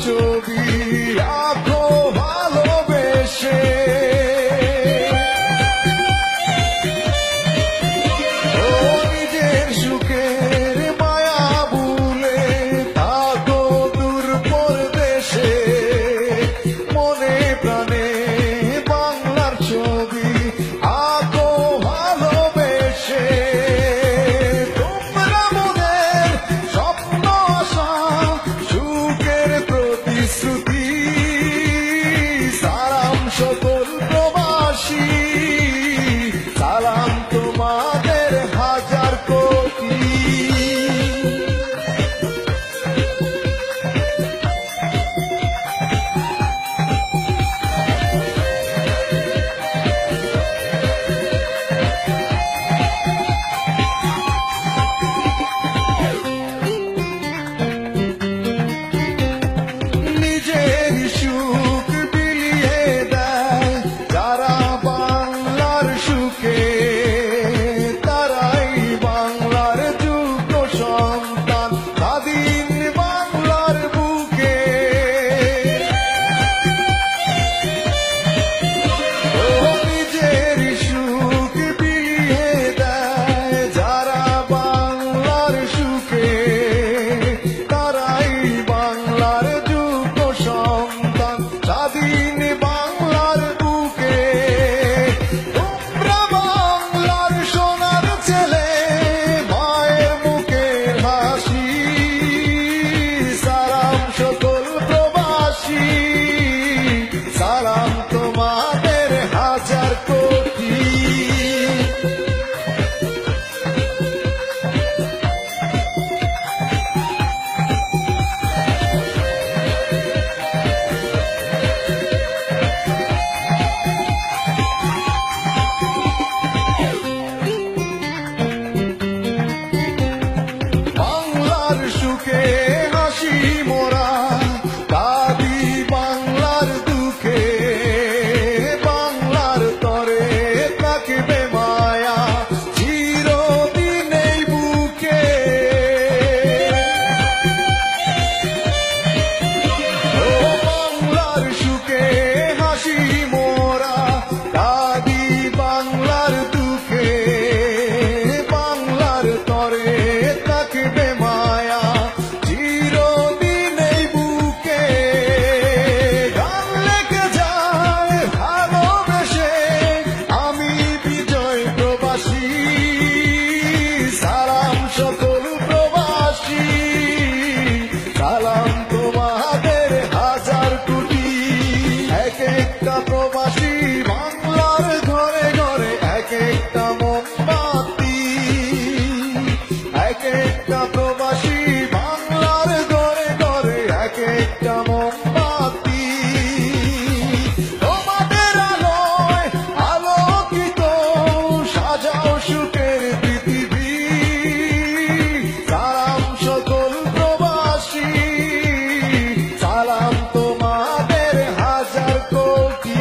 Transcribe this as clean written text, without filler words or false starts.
ছবি আঁকো ভালোবেসে। নিজের সুখের মায়া ভুলে থাকো দূর পরদেশে। মনে প্রাণে বাংলার ছবি আঁকো ভালোবেসে। তোমরা মোদের স্বপ্ন আশা সুখের প্রতিশ্রুতি। সালাম সকল প্রবাসী, সালাম তোমাদের হাজার কোটি। নিজের সুখ বিলিয়ে দেয় যারা বাংলার সুখে। তারাই বাংলার যোগ্য সন্তান, স্বাধীন বাংলার বুকে। নিজের সুখ বিলিয়ে দেয় যারা বাংলার সুখে। তারাই বাংলার যোগ্য সন্তান, স্বাধীন বাংলার বুকে। তোমরা বাংলার সোনার ছেলে, মায়ের মুখের হাসি। সালাম সকল প্রবাসী, সালাম তোমাদের হাজার কোটি। বাংলার সুখে হাসি মোরা, কাঁদি বাংলার দুঃখে। বাংলার তরে থাকবে মায়া চিরদিন এই বুকে। বাংলার সুখে হাসি মোরা, কাঁদি বাংলার দুঃখে। বাংলার তরে থাকবে মায়া চিরদিন এই বুকে। গান লেখে যায় ভালোবেসে আমি বিজয় প্রবাসী। সালাম সকল প্রবাসী, সালাম তোমাদের হাজার কোটি। এক একটা প্রবাসী বাংলার ঘরে ঘরে এক একটা মোমবাতি। এক একটা প্রবাসী বাংলার ঘরে ঘরে এক একটা মোমবাতি। তোমাদের আলোয় আলোকিত সাজাও সুখের পৃথিবী। সালাম সকল প্রবাসী, সালাম তোমাদের হাজার কোটি।